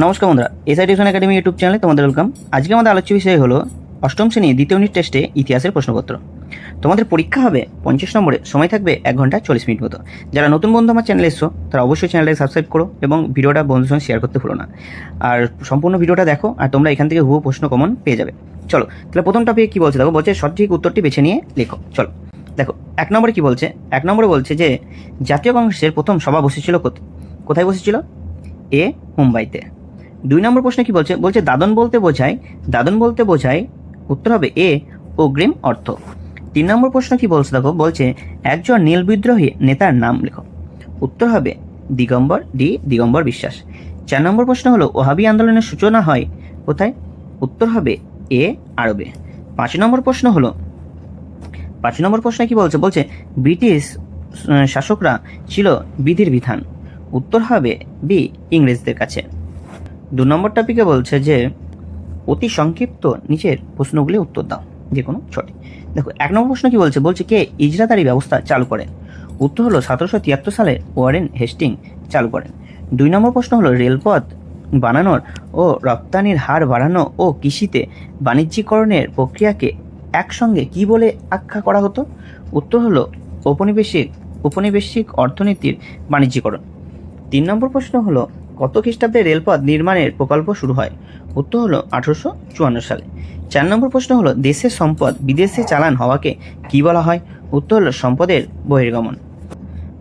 নমস্কার বন্ধুরা, SI tuition academy YouTube চ্যানেলে তোমাদের ওয়েলকাম। আজকে আমাদের আলোচ্য বিষয় হলো অষ্টম শ্রেণী দ্বিতীয় ইউনিট টেস্টে ইতিহাসের প্রশ্নপত্র। তোমাদের পরীক্ষা হবে 50 নম্বরে, সময় থাকবে 1 ঘন্টা 40 মিনিট মতো। যারা নতুন বন্ধু আমার চ্যানেলে এসছো তারা অবশ্যই চ্যানেলটাকে সাবস্ক্রাইব করো এবং ভিডিওটা বন্ধুদের সঙ্গে শেয়ার করতে ভুলো না। আর সম্পূর্ণ ভিডিওটা দেখো আর তোমরা এখান থেকে হুবহু প্রশ্ন কমন পেয়ে যাবে। চলো তাহলে প্রথম টপিকে কী বলছে দেখো, বলছে সঠিক উত্তরটি বেছে নিয়ে লেখো। চলো দেখো 1 নম্বরে কী বলছে। 1 নম্বরে বলছে যে জাতীয় কংগ্রেসের প্রথম সভা বসেছিল কোথায় বসেছিল? এ, মুম্বাইতে। 2 নম্বর প্রশ্নে কি বলছে, বলছে দাদন বলতে বোঝায় উত্তর হবে এ, অগ্রিম অর্থ। 3 নম্বর প্রশ্ন কি বলছে দেখো, বলছে একজন নীল বিদ্রোহী নেতার নাম লেখো। উত্তর হবে দিগম্বর বিশ্বাস। 4 নম্বর প্রশ্ন হলো ওহাবি আন্দোলনের সূচনা হয় কোথায়? উত্তর হবে এ, আরবে। 5 নম্বর প্রশ্ন হলো 5 নম্বর প্রশ্নে কি বলছে, বলছে ব্রিটিশ শাসকরা ছিল বিধির বিধান। উত্তর হবে বি, ইংরেজদের কাছে। 2 নম্বর টপিকে বলছে যে অতি সংক্ষিপ্ত নিচের প্রশ্নগুলি উত্তর দাও, যে কোনো ছটি। দেখো 1 নম্বর প্রশ্ন কি বলছে, বলছে কে ইজরাদারি ব্যবস্থা চালু করেন? উত্তর হলো 1773 সালে ওয়ারেন হেস্টিং চালু করেন। 2 নম্বর প্রশ্ন হলো রেলপথ বানানোর ও রপ্তানির হার বাড়ানো ও কৃষিতে বাণিজ্যিকরণের প্রক্রিয়াকে একসঙ্গে কি বলে আখ্যা করা হতো? উত্তর হলো ঔপনিবেশিক অর্থনীতির বাণিজ্যিকরণ। 3 নম্বর প্রশ্ন হলো কত খ্রিস্টাব্দে রেলপথ নির্মাণের প্রকল্প শুরু হয়? উত্তর হলো 1854 সালে। 4 নম্বর প্রশ্ন হলো দেশের সম্পদ বিদেশে চালান হওয়াকে কি বলা হয়? উত্তর হলো সম্পদের বহির্গমন।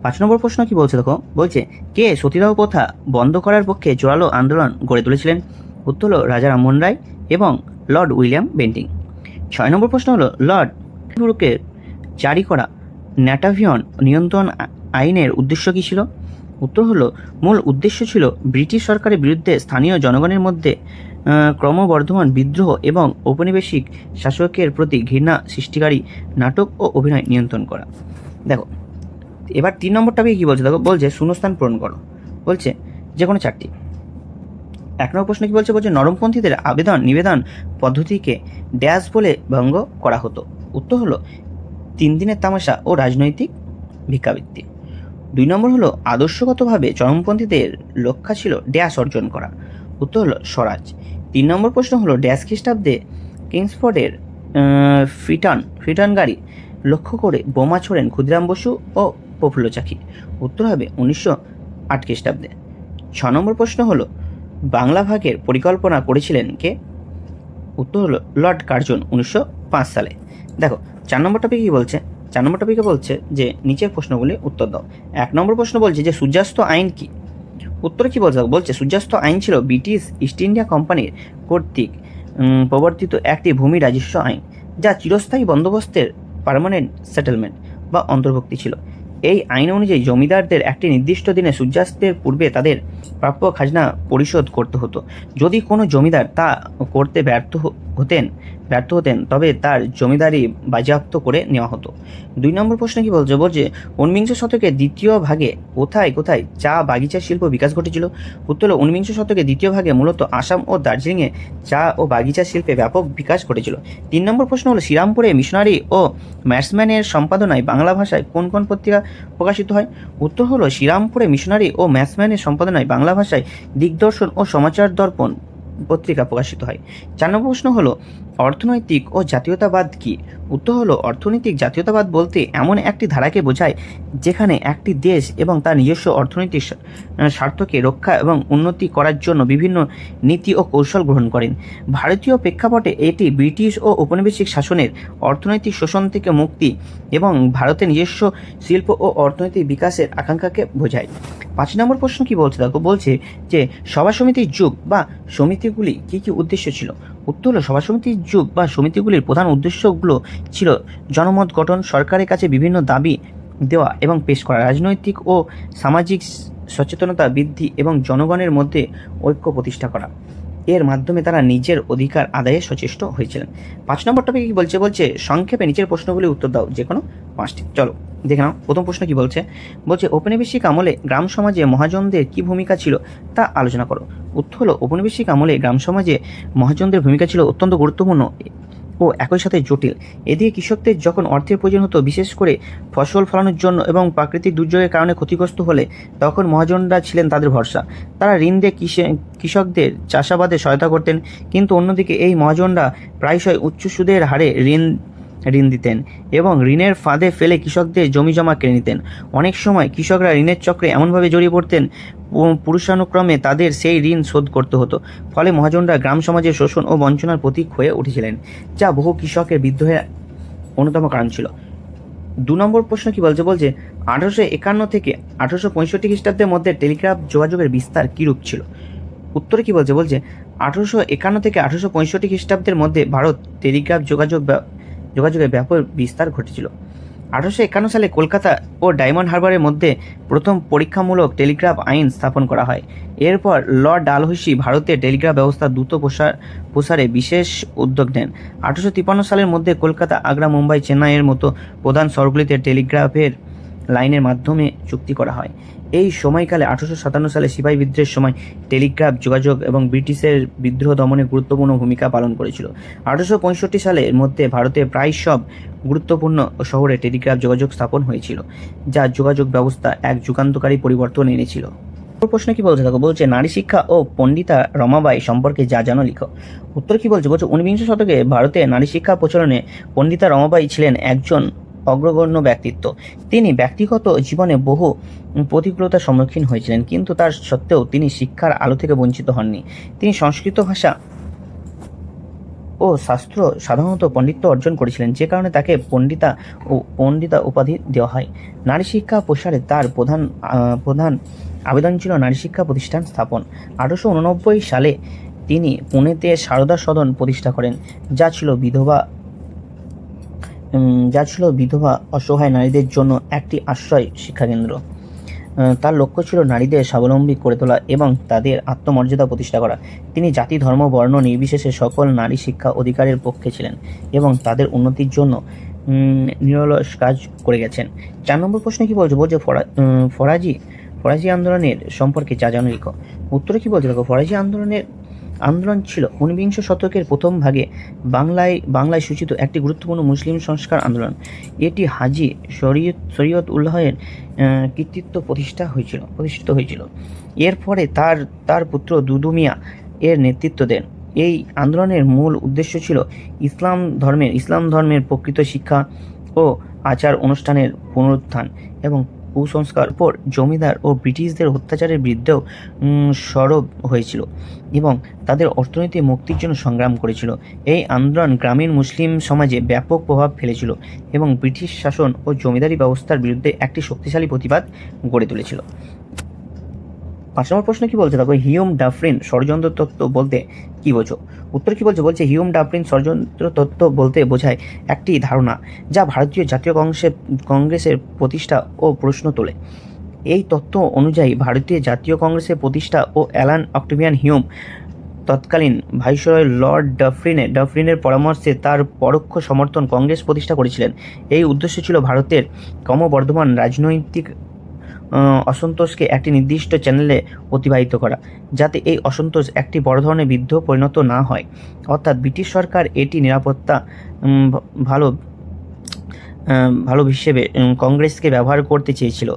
5 নম্বর প্রশ্ন কি বলছে দেখো, বলছে কে সতীদাহ প্রথা বন্ধ করার পক্ষে জোরালো আন্দোলন গড়ে তুলেছিলেন? উত্তর হলো রাজা রামমোহন রায় এবং লর্ড উইলিয়াম বেন্টিং। 6 নম্বর প্রশ্ন হলো লর্ড ব্রুকের জারি করা ন্যাটাভিয়ন নিয়ন্ত্রণ আইনের উদ্দেশ্য কী ছিল? উত্তর হলো মূল উদ্দেশ্য ছিল ব্রিটিশ সরকারের বিরুদ্ধে স্থানীয় জনগণের মধ্যে ক্রমবর্ধমান বিদ্রোহ এবং ঔপনিবেশিক শাসকের প্রতি ঘৃণা সৃষ্টিকারী নাটক ও অভিনয় নিয়ন্ত্রণ করা। দেখো এবার 3 নম্বর টপিকে কী বলছে দেখো, বলছে শূন্যস্থান পূরণ করো। বলছে যে কোনো 4টি। 1 নম্বর প্রশ্ন কি বলছে, বলছে নরমপন্থীদের নিবেদন পদ্ধতিকে ড্যাশ বলে ব্যঙ্গ করা হতো। উত্তর হলো 3 দিনের তামাশা ও রাজনৈতিক ভিক্ষাবৃত্তি। 2 নম্বর হলো আদর্শগতভাবে চরমপন্থীদের লক্ষ্য ছিল ড্যাশ অর্জন করা। উত্তর হলো স্বরাজ। 3 নম্বর প্রশ্ন হলো ড্যাশ খ্রিস্টাব্দে কিংসফোর্ডের ফিটন গাড়ি লক্ষ্য করে বোমা ছোড়েন ক্ষুদিরাম বসু ও প্রফুল্ল চাকি। উত্তর হবে 1908 খ্রিস্টাব্দে। 6 নম্বর প্রশ্ন হলো বাংলা ভাগের পরিকল্পনা করেছিলেন কে? উত্তর হলো লর্ড কার্জন 1905 সালে। দেখো 4 নম্বর টপিকে কি বলছে, 4 নম্বর টপিকে বলছে যে নিচের প্রশ্নগুলি উত্তর দাও। 1 নম্বর প্রশ্ন বলছে যে সূর্যাস্ত আইন কি? উত্তর কি বলছে, বলছে সূর্যাস্ত আইন ছিল ব্রিটিশ ইস্ট ইন্ডিয়া কোম্পানির কর্তৃক প্রবর্তিত একটি ভূমি রাজস্ব আইন, যা চিরস্থায়ী বন্দোবস্তের পার্মানেন্ট সেটেলমেন্ট বা অন্তর্ভুক্তি ছিল। এই আইন অনুযায়ী জমিদারদের একটি নির্দিষ্ট দিনে সূর্যাস্তের পূর্বে তাদের প্রাপ্য খাজনা পরিশোধ করতে হতো। যদি কোনো জমিদার তা করতে ব্যর্থ হতেন তবে তার জমিদারি বাজেয়াপ্ত করে নেওয়া হতো। 2 নম্বর প্রশ্ন কি বলছে, বলছে 19বিংশ শতকের দ্বিতীয় ভাগে কোথায় কোথায় চা বাগিচা শিল্প বিকাশ ঘটেছিল? উত্তর হলো 19বিংশ শতকের দ্বিতীয় ভাগে মূলত আসাম ও দার্জিলিংয়ে চা ও বাগিচা শিল্পে ব্যাপক বিকাশ ঘটেছিল। 3 নম্বর প্রশ্ন হলো শ্রীরামপুরে মিশনারি ও ম্যাটসম্যানের সম্পাদনায় বাংলা ভাষায় কোন কোন পত্রিকা প্রকাশিত হয়? উত্তর হলো শ্রীরামপুরে মিশনারি ও ম্যাটসম্যানের সম্পাদনায় বাংলা ভাষায় দিগদর্শন ও সমাচার দর্পণ পত্রিকা প্রকাশিত হয়। 4 নম্বর প্রশ্ন হলো অর্থনৈতিক ও জাতীয়তাবাদ কি? উত্তর হলো অর্থনৈতিক জাতীয়তাবাদ বলতে এমন একটি ধারাকে বোঝায় যেখানে একটি দেশ এবং তার নিজস্ব অর্থনৈতিক স্বার্থকে রক্ষা এবং উন্নতি করার জন্য বিভিন্ন নীতি ও কৌশল গ্রহণ করেন। ভারতীয় প্রেক্ষাপটে এটি ব্রিটিশ ও ঔপনিবেশিক শাসনের অর্থনৈতিক শোষণ থেকে মুক্তি এবং ভারতের নিজস্ব শিল্প ও অর্থনৈতিক বিকাশের আকাঙ্ক্ষাকে বোঝায়। 5 নম্বর প্রশ্ন কি বলছে দেখো, বলছে যে সভা সমিতির যুগ বা সমিতিগুলি কি কি উদ্দেশ্য ছিল? উত্তর হলো সভা সমিতির যুগ বা সমিতিগুলির প্রধান উদ্দেশ্যগুলো ছিল জনমত গঠন, সরকারের কাছে বিভিন্ন দাবি দেওয়া এবং পেশ করা, রাজনৈতিক ও সামাজিক সচেতনতা বৃদ্ধি এবং জনগণের মধ্যে ঐক্য প্রতিষ্ঠা করা। এর মাধ্যমে তারা নিজের অধিকার আদায়ে সচেষ্ট হয়েছিলেন। 5 নম্বর টপিকে কি বলছে, বলছে সংক্ষেপে নিচের প্রশ্নগুলি উত্তর দাও, যে কোনো 5টি। চলো দেখে নাও প্রথম প্রশ্ন কি বলছে, বলছে ঔপনিবেশিক আমলে গ্রাম সমাজে মহাজনদের কি ভূমিকা ছিল তা আলোচনা করো। উত্তর হলো ঔপনিবেশিক আমলে গ্রাম সমাজে মহাজনদের ভূমিকা ছিল অত্যন্ত গুরুত্বপূর্ণ। ও একই সাথে জটিল। এদিকে কৃষকদের যখন অর্থের প্রয়োজন হতো, বিশেষ করে ফসল ফলানোর জন্য এবং প্রাকৃতিক দুর্যোগের কারণে ক্ষতিগ্রস্ত হলে, তখন মহাজনরা ছিলেন তাদের ভরসা। তারা ঋণ দিয়ে কৃষকদের চাষাবাদে সহায়তা করতেন, কিন্তু অন্যদিকে এই মহাজনরা প্রায়শই উচ্চ সুদের হারে ঋণ দিতেন এবং ঋণের ফাঁদে ফেলে কৃষকদের জমি জমা কেড়ে নিতেন। অনেক সময় কৃষকরা ঋণের চক্রে এমনভাবে জড়িয়ে পড়তেন, পুরুষানুক্রমে তাদের সেই ঋণ শোধ করতে হতো। ফলে মহাজনরা গ্রাম সমাজের শোষণ ও বঞ্চনার প্রতীক হয়ে উঠেছিলেন, যা বহু কৃষকের বিদ্রোহের অন্যতম কারণ ছিল। 2 নম্বর প্রশ্ন কি বলছে? 1851 থেকে 1865 খ্রিস্টাব্দের মধ্যে টেলিগ্রাফ যোগাযোগের বিস্তার কীরূপ ছিল? উত্তরে কি বলছে? 1851 থেকে 1865 খ্রিস্টাব্দের মধ্যে ভারত টেলিগ্রাফ যোগাযোগের ব্যাপক বিস্তার ঘটেছিল। 1851 সালে কলকাতা ও ডায়মন্ড হারবারের মধ্যে প্রথম পরীক্ষামূলক টেলিগ্রাফ আইন স্থাপন করা হয়। এরপর লর্ড ডালহৌসি ভারতের টেলিগ্রাফ ব্যবস্থা দ্রুত প্রসারে বিশেষ উদ্যোগ নেন। 1853 সালের মধ্যে কলকাতা, আগ্রা, মুম্বাই, চেন্নাইয়ের মতো প্রধান শহরগুলিতে টেলিগ্রাফের লাইনের মাধ্যমে চুক্তি করা হয়। এই সময়কালে 1857 সালে সিপাহী বিদ্রোহের সময় টেলিগ্রাফ যোগাযোগ এবং ব্রিটিশের বিদ্রোহ দমনে গুরুত্বপূর্ণ ভূমিকা পালন করেছিল। 1865 সালের মধ্যে ভারতের প্রায় সব গুরুত্বপূর্ণ শহরে টেলিগ্রাফ যোগাযোগ স্থাপন হয়েছিল, যা যোগাযোগ ব্যবস্থা এক যুগান্তকারী পরিবর্তন এনেছিল। প্রশ্ন কি বলছে? দেখো, বলছে নারী শিক্ষা ও পণ্ডিতা রমাবাই সম্পর্কে যা জানো লিখো। উত্তর কি বলছে? 19 শতকে ভারতে নারী শিক্ষা প্রচলনে পণ্ডিতা রমাবাই ছিলেন একজন অগ্রগণ্য ব্যক্তিত্ব। তিনি ব্যক্তিগত জীবনে বহু প্রতিকূলতার সম্মুখীন হয়েছিলেন, কিন্তু তার সত্ত্বেও তিনি শিক্ষার আলো থেকে বঞ্চিত হননি। তিনি সংস্কৃত ভাষা ও শাস্ত্র সাধারণত পণ্ডিত্য অর্জন করেছিলেন, যে কারণে তাকে পণ্ডিতা উপাধি দেওয়া হয়। নারী শিক্ষা প্রসারে তার প্রধান আবেদন ছিল নারী শিক্ষা প্রতিষ্ঠান স্থাপন। 1889 সালে তিনি পুনেতে সারদা সদন প্রতিষ্ঠা করেন, যা ছিল বিধবা অসহায় নারীদের জন্য একটি আশ্রয় শিক্ষাকেন্দ্র। তার লক্ষ্য ছিল নারীদের স্বাবলম্বী করে তোলা এবং তাদের আত্মমর্যাদা প্রতিষ্ঠা করা। তিনি জাতি, ধর্ম, বর্ণ নির্বিশেষে সকল নারী শিক্ষা অধিকারের পক্ষে ছিলেন এবং তাদের উন্নতির জন্য নিরলস কাজ করে গেছেন। 4 নম্বর প্রশ্ন কি বলছে? ফরাজি আন্দোলনের সম্পর্কে যা জানো লিখো। উত্তরে কি বলছে? দেখো, ফরাজি আন্দোলন ছিল 19 শতকের প্রথম ভাগে বাংলায় সূচিত একটি গুরুত্বপূর্ণ মুসলিম সংস্কার আন্দোলন। এটি হাজী শরীয়ত উল্লাহের কৃতিত্ব প্রতিষ্ঠিত হয়েছিল। এর পরে তার পুত্র দুদু মিয়া এর নেতৃত্ব দেন। এই আন্দোলনের মূল উদ্দেশ্য ছিল ইসলাম ধর্মের প্রকৃত শিক্ষা ও আচার অনুষ্ঠানের পুনরুত্থান এবং কুসংস্কার উপর জমিদার ও ব্রিটিশদের অত্যাচারের বিরুদ্ধেও সরব হয়েছিল এবং তাদের অর্থনৈতিক মুক্তির জন্য সংগ্রাম করেছিল। এই আন্দোলন গ্রামীণ মুসলিম সমাজে ব্যাপক প্রভাব ফেলেছিল এবং ব্রিটিশ শাসন ও জমিদারি ব্যবস্থার বিরুদ্ধে একটি শক্তিশালী প্রতিবাদ গড়ে তুলেছিল। 5 নম্বর প্রশ্ন কি বলছে? দেখো, হিউম ডাফরিন ষড়যন্ত্র তত্ত্ব বলতে কি বোঝো? উত্তর কি বলছে? হিউম ডাফরিন ষড়যন্ত্র তত্ত্ব বলতে বোঝায় একটি ধারণা যা ভারতীয় জাতীয় কংগ্রেসের প্রতিষ্ঠা ও প্রশ্ন তোলে। এই তত্ত্ব অনুযায়ী ভারতীয় জাতীয় কংগ্রেসের প্রতিষ্ঠা ও অ্যালান অক্টেভিয়ান হিউম তৎকালীন ভাইসরয় লর্ড ডাফরিনের পরামর্শে তার পরোক্ষ সমর্থন কংগ্রেস প্রতিষ্ঠা করেছিলেন। এই উদ্দেশ্য ছিল ভারতের ক্রমবর্ধমান রাজনৈতিক অসন্তোষকে একটি নির্দিষ্ট চ্যানেলে অতিবাহিত করা, যাতে এই অসন্তোষ একটি বড় ধরনের বিদ্রোহ পরিণত না হয়। অর্থাৎ ব্রিটিশ সরকার এটি নিরাপত্তা ভালো হিসেবে কংগ্রেসকে ব্যবহার করতে চেয়েছিল,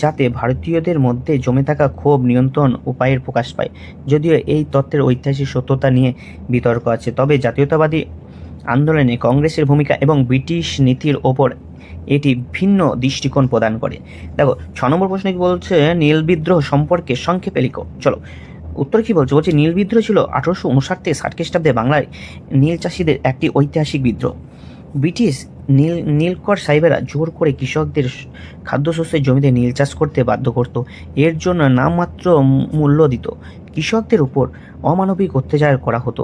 যাতে ভারতীয়দের মধ্যে জমে থাকা ক্ষোভ নিয়ন্ত্রণ উপায়ের প্রকাশ পায়। যদিও এই তত্ত্বের ঐতিহাসিক সত্যতা নিয়ে বিতর্ক আছে, তবে জাতীয়তাবাদী আন্দোলনে কংগ্রেসের ভূমিকা এবং ব্রিটিশ নীতির ওপর এটি ভিন্ন দৃষ্টিকোণ প্রদান করে। দেখো, 6 নম্বর প্রশ্ন কি বলছে? নীল বিদ্রোহ সম্পর্কে সংক্ষেপে লিখো। চলো, উত্তর কি বলছে? নীল বিদ্রোহ ছিল 1859 থেকে 60 খ্রিস্টাব্দে বাংলায় নীল চাষিদের একটি ঐতিহাসিক বিদ্রোহ। ব্রিটিশ নীলকর সাহেবেরা জোর করে কৃষকদের খাদ্যশস্যের জমিতে নীল চাষ করতে বাধ্য করত। এর জন্য নামমাত্র মূল্য দিত। কৃষকদের উপর অমানবিক অত্যাচার করা হতো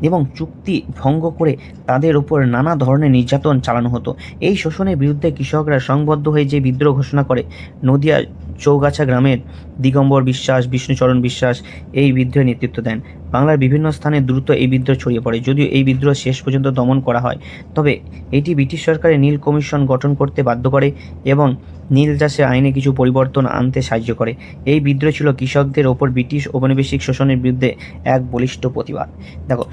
এবং চুক্তি ভঙ্গ করে তাদের উপর নানা ধরনের নির্যাতন চালানো হতো। এই শোষণের বিরুদ্ধে কৃষকরা সংবদ্ধ হয়ে যে বিদ্রোহ ঘোষণা করে, নদিয়া চৌগাছা গ্রামের দিগম্বর বিশ্বাস, বিষ্ণুচরণ বিশ্বাস এই বিদ্রোহে নেতৃত্ব দেন। বাংলার বিভিন্ন স্থানে দ্রুত এই বিদ্রোহ ছড়িয়ে পড়ে। যদিও এই বিদ্রোহ শেষ পর্যন্ত দমন করা হয়, তবে এটি ব্রিটিশ সরকারের নীল কমিশন গঠন করতে বাধ্য করে এবং নীল চাষের আইনে কিছু পরিবর্তন আনতে সাহায্য করে। এই বিদ্রোহ ছিল কৃষকদের ওপর ব্রিটিশ ঔপনিবেশিক শোষণের বিরুদ্ধে এক বলিষ্ঠ প্রতিবাদ। দেখো,